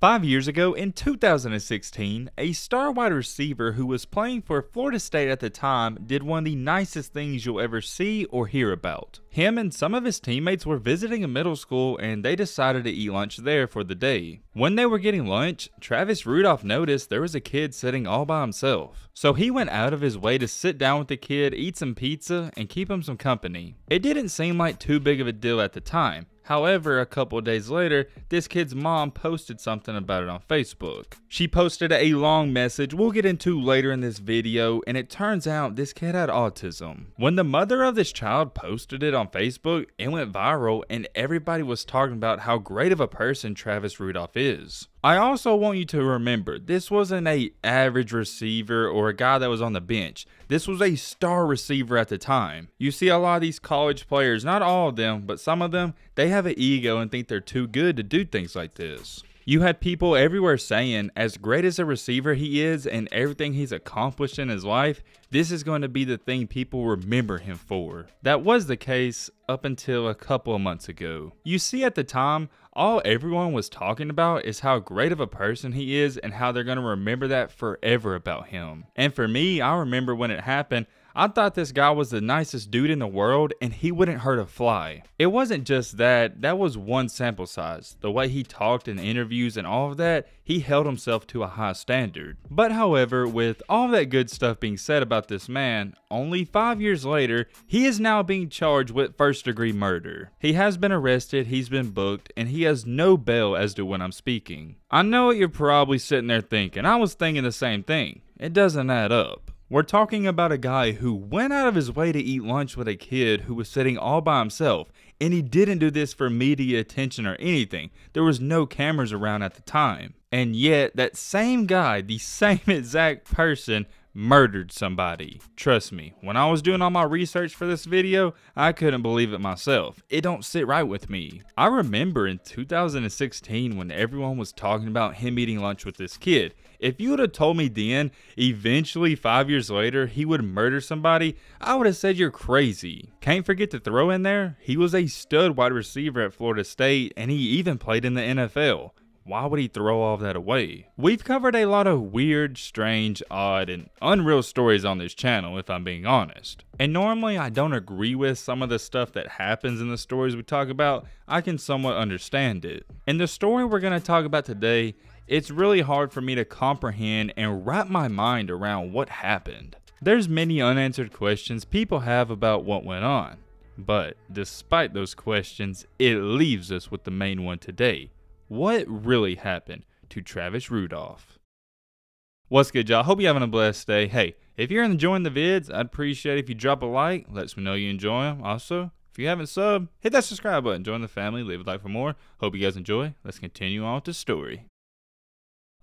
5 years ago, in 2016, a star wide receiver who was playing for Florida State at the time did one of the nicest things you'll ever see or hear about. Him and some of his teammates were visiting a middle school and they decided to eat lunch there for the day. When they were getting lunch, Travis Rudolph noticed there was a kid sitting all by himself. So he went out of his way to sit down with the kid, eat some pizza, and keep him some company. It didn't seem like too big of a deal at the time. However, a couple of days later, this kid's mom posted something about it on Facebook. She posted a long message we'll get into later in this video, and it turns out this kid had autism. When the mother of this child posted it on Facebook, it went viral and everybody was talking about how great of a person Travis Rudolph is. I also want you to remember, this wasn't an average receiver or a guy that was on the bench. This was a star receiver at the time. You see a lot of these college players, not all of them, but some of them, they have an ego and think they're too good to do things like this. You had people everywhere saying, as great as a receiver he is and everything he's accomplished in his life, this is going to be the thing people remember him for. That was the case up until a couple of months ago. You see, at the time, all everyone was talking about is how great of a person he is and how they're going to remember that forever about him. And for me, I remember when it happened, I thought this guy was the nicest dude in the world and he wouldn't hurt a fly. It wasn't just that, that was one sample size. The way he talked in interviews and all of that, he held himself to a high standard. But however, with all that good stuff being said about this man, only 5 years later, he is now being charged with first-degree murder. He has been arrested, he's been booked, and he has no bail as to when I'm speaking. I know what you're probably sitting there thinking. I was thinking the same thing. It doesn't add up. We're talking about a guy who went out of his way to eat lunch with a kid who was sitting all by himself, and he didn't do this for media attention or anything. There was no cameras around at the time. And yet, that same guy, the same exact person, murdered somebody. Trust me, when I was doing all my research for this video, I couldn't believe it myself. It don't sit right with me. I remember in 2016 when everyone was talking about him eating lunch with this kid. If you would have told me then, eventually 5 years later, he would murder somebody, I would have said you're crazy. Can't forget to throw in there, he was a stud wide receiver at Florida State and he even played in the NFL. Why would he throw all of that away? We've covered a lot of weird, strange, odd, and unreal stories on this channel, if I'm being honest. And normally I don't agree with some of the stuff that happens in the stories we talk about. I can somewhat understand it. In the story we're going to talk about today, it's really hard for me to comprehend and wrap my mind around what happened. There's many unanswered questions people have about what went on. But despite those questions, it leaves us with the main one today. What really happened to Travis Rudolph? What's good, y'all? Hope you're having a blessed day. Hey, if you're enjoying the vids, I'd appreciate it if you drop a like. Lets me know you enjoy them. Also, if you haven't subbed, hit that subscribe button. Join the family. Leave a like for more. Hope you guys enjoy. Let's continue on with the story.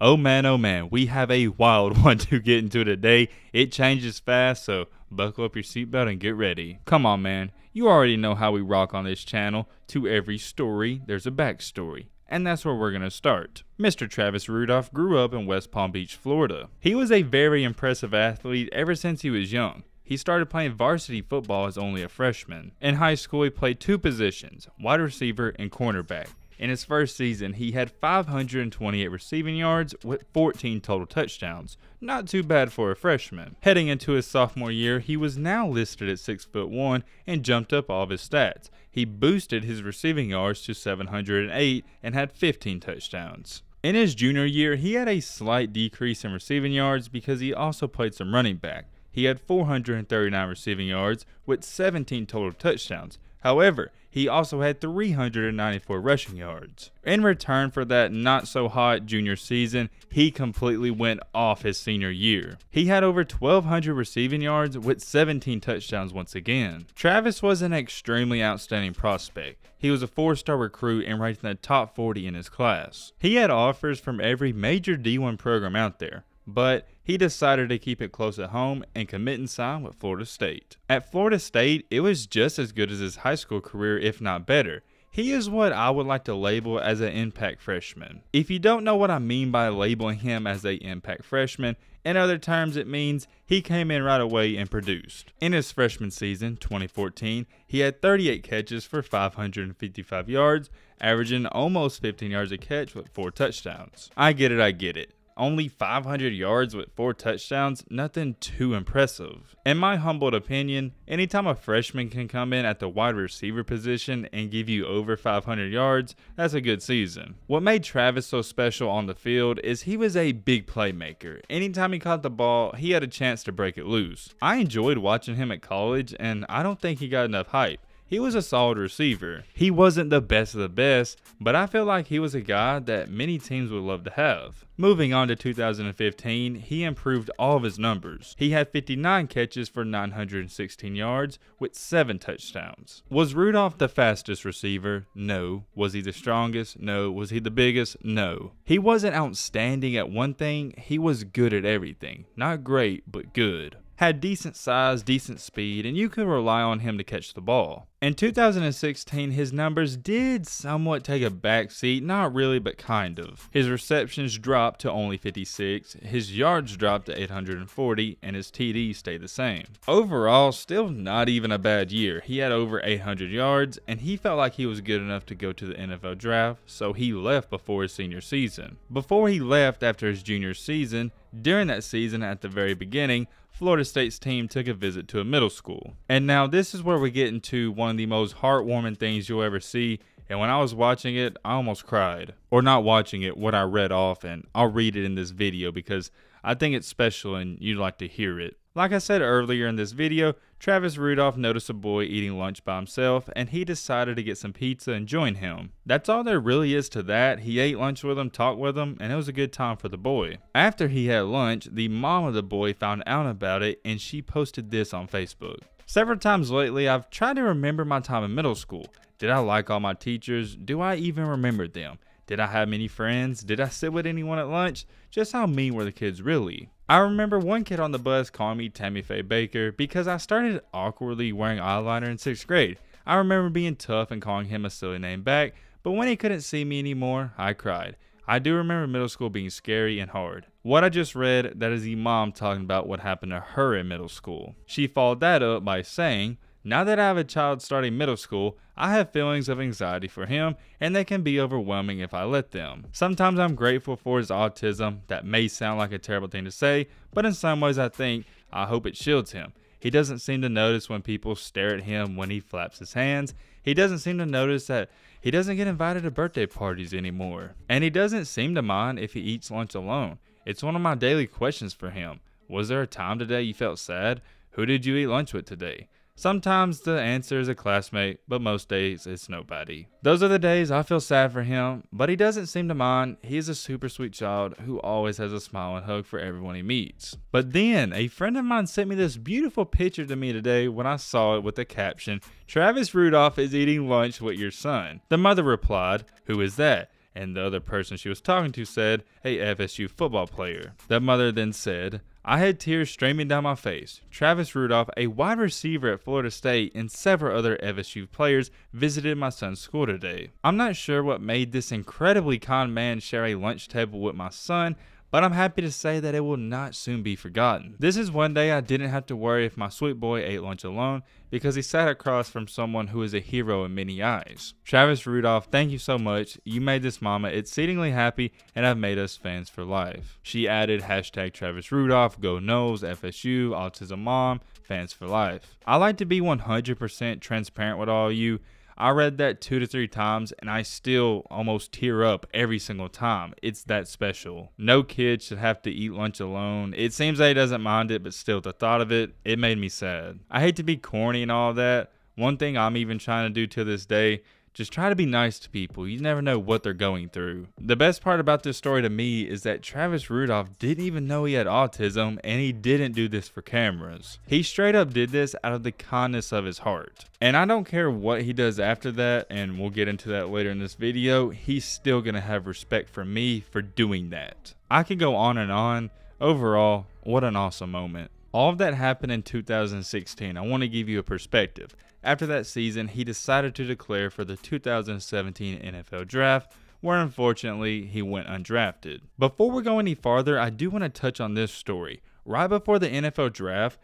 Oh man, we have a wild one to get into today. It changes fast, so buckle up your seatbelt and get ready. Come on, man. You already know how we rock on this channel. To every story, there's a backstory. And that's where we're going to start. Mr. Travis Rudolph grew up in West Palm Beach, Florida. He was a very impressive athlete ever since he was young. He started playing varsity football as only a freshman. In high school, he played two positions, wide receiver and cornerback. In his first season, he had 528 receiving yards with 14 total touchdowns. Not too bad for a freshman. Heading into his sophomore year, he was now listed at 6'1" and jumped up all of his stats. He boosted his receiving yards to 708 and had 15 touchdowns. In his junior year, he had a slight decrease in receiving yards because he also played some running back. He had 439 receiving yards with 17 total touchdowns. However, he also had 394 rushing yards. In return for that not so hot junior season, he completely went off his senior year. He had over 1,200 receiving yards with 17 touchdowns once again. Travis was an extremely outstanding prospect. He was a 4-star recruit and ranked in the top 40 in his class. He had offers from every major D1 program out there, but he decided to keep it close at home and commit and sign with Florida State. At Florida State, it was just as good as his high school career, if not better. He is what I would like to label as an impact freshman. If you don't know what I mean by labeling him as an impact freshman, in other terms it means he came in right away and produced. In his freshman season, 2014, he had 38 catches for 555 yards, averaging almost 15 yards a catch with 4 touchdowns. I get it. Only 500 yards with 4 touchdowns, nothing too impressive. In my humbled opinion, anytime a freshman can come in at the wide receiver position and give you over 500 yards, that's a good season. What made Travis so special on the field is he was a big playmaker. Anytime he caught the ball, he had a chance to break it loose. I enjoyed watching him at college, and I don't think he got enough hype. He was a solid receiver. He wasn't the best of the best, but I feel like he was a guy that many teams would love to have. Moving on to 2015, he improved all of his numbers. He had 59 catches for 916 yards with 7 touchdowns. Was Rudolph the fastest receiver? No. Was he the strongest? No. Was he the biggest? No. He wasn't outstanding at one thing, he was good at everything. Not great, but good. Had decent size, decent speed, and you could rely on him to catch the ball. In 2016, his numbers did somewhat take a backseat, not really, but kind of. His receptions dropped to only 56, his yards dropped to 840, and his TDs stayed the same. Overall, still not even a bad year. He had over 800 yards, and he felt like he was good enough to go to the NFL draft, so he left before his senior season. Before he left after his junior season, during that season at the very beginning, Florida State's team took a visit to a middle school. And now this is where we get into one of the most heartwarming things you'll ever see, and when I was watching it, I almost cried. Or not watching it, what I read off, and I'll read it in this video because I think it's special and you'd like to hear it. Like I said earlier in this video, Travis Rudolph noticed a boy eating lunch by himself and he decided to get some pizza and join him. That's all there really is to that. He ate lunch with him, talked with him, and it was a good time for the boy. After he had lunch, the mom of the boy found out about it and she posted this on Facebook. Several times lately, I've tried to remember my time in middle school. Did I like all my teachers? Do I even remember them? Did I have many friends? Did I sit with anyone at lunch? Just how mean were the kids really? I remember one kid on the bus calling me Tammy Faye Baker because I started awkwardly wearing eyeliner in 6th grade. I remember being tough and calling him a silly name back, but when he couldn't see me anymore, I cried. I do remember middle school being scary and hard. What I just read, that is the mom talking about what happened to her in middle school. She followed that up by saying, "Now that I have a child starting middle school, I have feelings of anxiety for him, and they can be overwhelming if I let them. Sometimes I'm grateful for his autism. That may sound like a terrible thing to say, but in some ways I hope it shields him. He doesn't seem to notice when people stare at him when he flaps his hands. He doesn't seem to notice that he doesn't get invited to birthday parties anymore. And he doesn't seem to mind if he eats lunch alone. It's one of my daily questions for him. Was there a time today you felt sad? Who did you eat lunch with today?" Sometimes the answer is a classmate, but most days it's nobody. Those are the days I feel sad for him, but he doesn't seem to mind. He is a super sweet child who always has a smile and hug for everyone he meets. But then a friend of mine sent me this beautiful picture to me today when I saw it with the caption, "Travis Rudolph is eating lunch with your son." The mother replied, "Who is that?" And the other person she was talking to said, "A FSU football player." The mother then said, "I had tears streaming down my face. Travis Rudolph, a wide receiver at Florida State, and several other FSU players visited my son's school today. I'm not sure what made this incredibly kind man share a lunch table with my son, but I'm happy to say that it will not soon be forgotten. This is one day I didn't have to worry if my sweet boy ate lunch alone because he sat across from someone who is a hero in many eyes. Travis Rudolph, thank you so much. You made this mama exceedingly happy and have made us fans for life." She added hashtag Travis Rudolph, Go Knowles, FSU, Autism Mom, fans for life. I like to be 100% transparent with all of you. I read that 2 to 3 times and I still almost tear up every single time. It's that special. No kid should have to eat lunch alone. It seems that he doesn't mind it, but still the thought of it, it made me sad. I hate to be corny and all that. One thing I'm even trying to do to this day, just try to be nice to people. You never know what they're going through. The best part about this story to me is that Travis Rudolph didn't even know he had autism, and he didn't do this for cameras. He straight up did this out of the kindness of his heart. And I don't care what he does after that, and we'll get into that later in this video, he's still gonna have respect for me for doing that. I could go on and on. Overall, what an awesome moment. All of that happened in 2016. I want to give you a perspective. After that season, he decided to declare for the 2017 NFL Draft, where unfortunately he went undrafted. Before we go any farther, I do want to touch on this story. Right before the NFL Draft,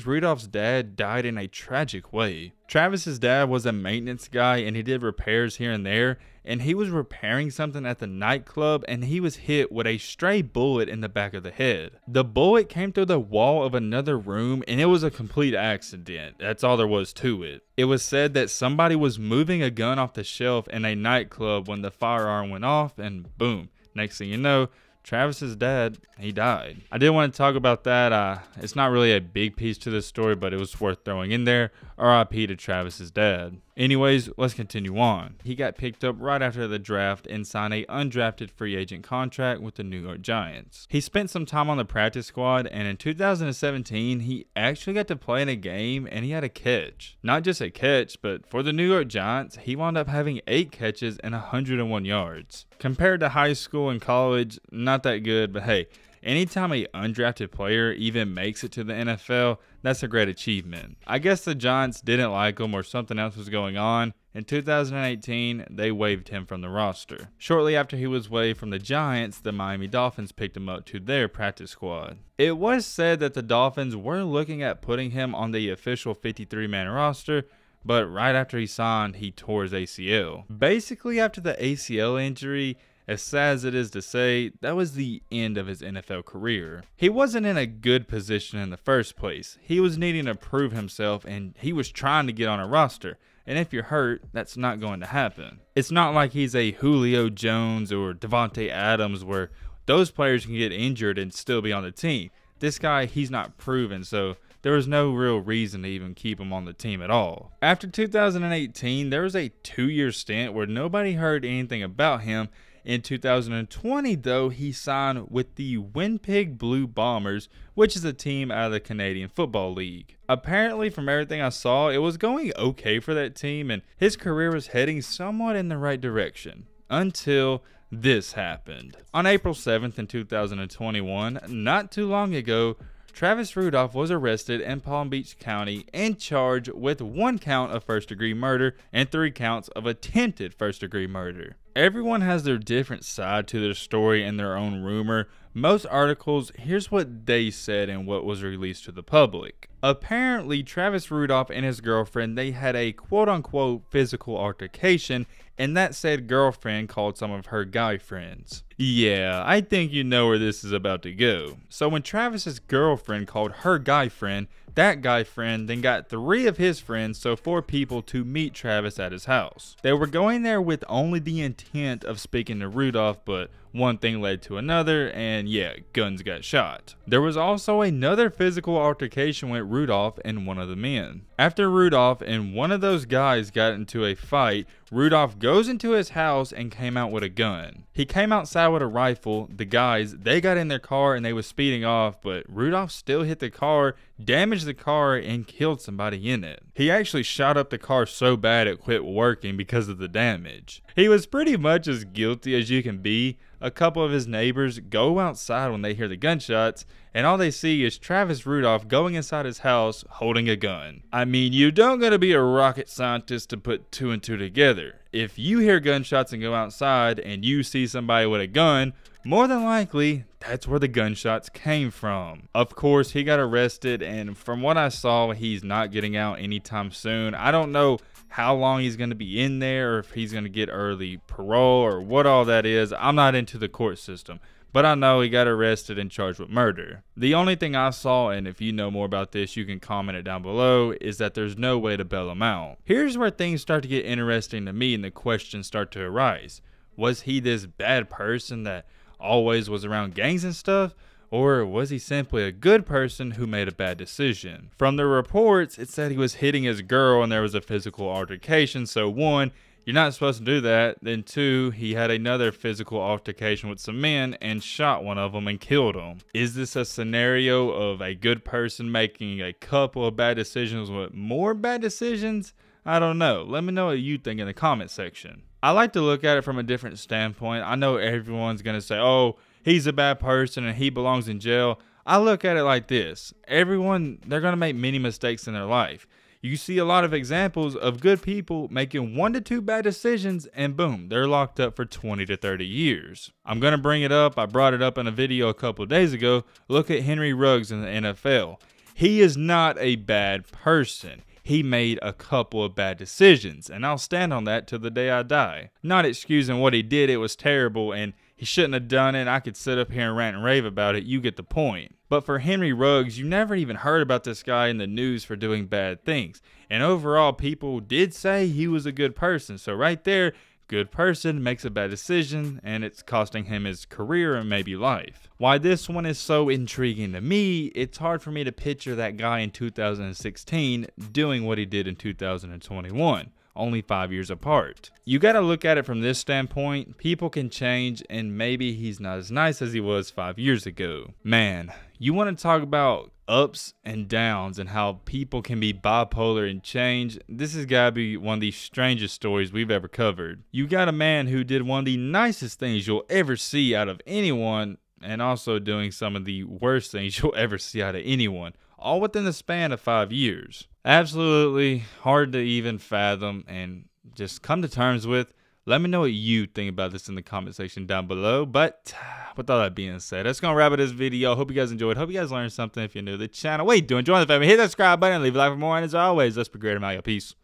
Rudolph's dad died in a tragic way. Travis's dad was a maintenance guy and he did repairs here and there, and he was repairing something at the nightclub and he was hit with a stray bullet in the back of the head. The bullet came through the wall of another room and it was a complete accident. That's all there was to it. It was said that somebody was moving a gun off the shelf in a nightclub when the firearm went off, and boom, next thing you know, Travis's dad, he died. I did want to talk about that. It's not really a big piece to this story, but it was worth throwing in there. RIP to Travis's dad. Anyways, let's continue on. He got picked up right after the draft and signed an undrafted free agent contract with the New York Giants. He spent some time on the practice squad, and in 2017, he actually got to play in a game and he had a catch. Not just a catch, but for the New York Giants, he wound up having 8 catches and 101 yards. Compared to high school and college, not that good, but hey, anytime an undrafted player even makes it to the NFL, that's a great achievement. I guess the Giants didn't like him or something else was going on. In 2018, they waived him from the roster. Shortly after he was waived from the Giants, the Miami Dolphins picked him up to their practice squad. It was said that the Dolphins were looking at putting him on the official 53-man roster, but right after he signed, he tore his ACL. Basically, after the ACL injury, as sad as it is to say, that was the end of his NFL career. He wasn't in a good position in the first place. He was needing to prove himself and he was trying to get on a roster. And if you're hurt, that's not going to happen. It's not like he's a Julio Jones or Devontae Adams where those players can get injured and still be on the team. This guy, he's not proven, so there was no real reason to even keep him on the team at all. After 2018, there was a 2-year stint where nobody heard anything about him. In 2020, though, he signed with the Winnipeg Blue Bombers, which is a team out of the Canadian Football League. Apparently, from everything I saw, it was going okay for that team, and his career was heading somewhat in the right direction. Until this happened. On April 7th in 2021, not too long ago, Travis Rudolph was arrested in Palm Beach County and charged with 1 count of first-degree murder and 3 counts of attempted first-degree murder. Everyone has their different side to their story and their own rumor. Most articles, here's what they said and what was released to the public. Apparently, Travis Rudolph and his girlfriend, they had a quote-unquote physical altercation, and that said girlfriend called some of her guy friends. Yeah, I think you know where this is about to go. So when Travis's girlfriend called her guy friend, that guy friend then got 3 of his friends, so 4 people, to meet Travis at his house. They were going there with only the intent of speaking to Rudolph, but one thing led to another, and yeah, guns got shot. There was also another physical altercation with Rudolph and one of the men. After Rudolph and one of those guys got into a fight, Rudolph goes into his house and came out with a gun. He came outside with a rifle. The guys, they got in their car and they were speeding off, but Rudolph still hit the car, damaged the car, and killed somebody in it. He actually shot up the car so bad it quit working because of the damage. He was pretty much as guilty as you can be. A couple of his neighbors go outside when they hear the gunshots, and all they see is Travis Rudolph going inside his house holding a gun. I mean, you don't gotta be a rocket scientist to put 2 and 2 together. If you hear gunshots and go outside and you see somebody with a gun, more than likely, that's where the gunshots came from. Of course, he got arrested, and from what I saw, he's not getting out anytime soon. I don't know how long he's going to be in there, or if he's going to get early parole, or what all that is. I'm not into the court system, but I know he got arrested and charged with murder. The only thing I saw, and if you know more about this, you can comment it down below, is that there's no way to bail him out. Here's where things start to get interesting to me and the questions start to arise. Was he this bad person that always was around gangs and stuff? Or was he simply a good person who made a bad decision? From the reports, it said he was hitting his girl and there was a physical altercation. So 1, you're not supposed to do that. Then 2, he had another physical altercation with some men and shot one of them and killed him. Is this a scenario of a good person making a couple of bad decisions with more bad decisions? I don't know. Let me know what you think in the comment section. I like to look at it from a different standpoint. I know everyone's going to say, oh, he's a bad person and he belongs in jail. I look at it like this. Everyone, they're going to make many mistakes in their life. You see a lot of examples of good people making 1 to 2 bad decisions and boom, they're locked up for 20 to 30 years. I'm going to bring it up. I brought it up in a video a couple days ago. Look at Henry Ruggs in the NFL. He is not a bad person. He made a couple of bad decisions, and I'll stand on that till the day I die. Not excusing what he did, it was terrible, and he shouldn't have done it. I could sit up here and rant and rave about it. You get the point. But for Henry Ruggs, you never even heard about this guy in the news for doing bad things. And overall, people did say he was a good person. So right there, good person makes a bad decision, and it's costing him his career and maybe life. Why this one is so intriguing to me, it's hard for me to picture that guy in 2016 doing what he did in 2021. Only 5 years apart. You gotta look at it from this standpoint. People can change, and maybe he's not as nice as he was 5 years ago. Man, you want to talk about ups and downs and how people can be bipolar and change? This has gotta be one of the strangest stories we've ever covered. You got a man who did one of the nicest things you'll ever see out of anyone, and also doing some of the worst things you'll ever see out of anyone, all within the span of 5 years. Absolutely hard to even fathom and just come to terms with. Let me know what you think about this in the comment section down below. But with all that being said, that's going to wrap up this video. Hope you guys enjoyed. Hope you guys learned something if you're new to the channel. Wait, do enjoy the family. Hit that subscribe button and leave a like for more. And as always, let's be great. I'm out. Peace.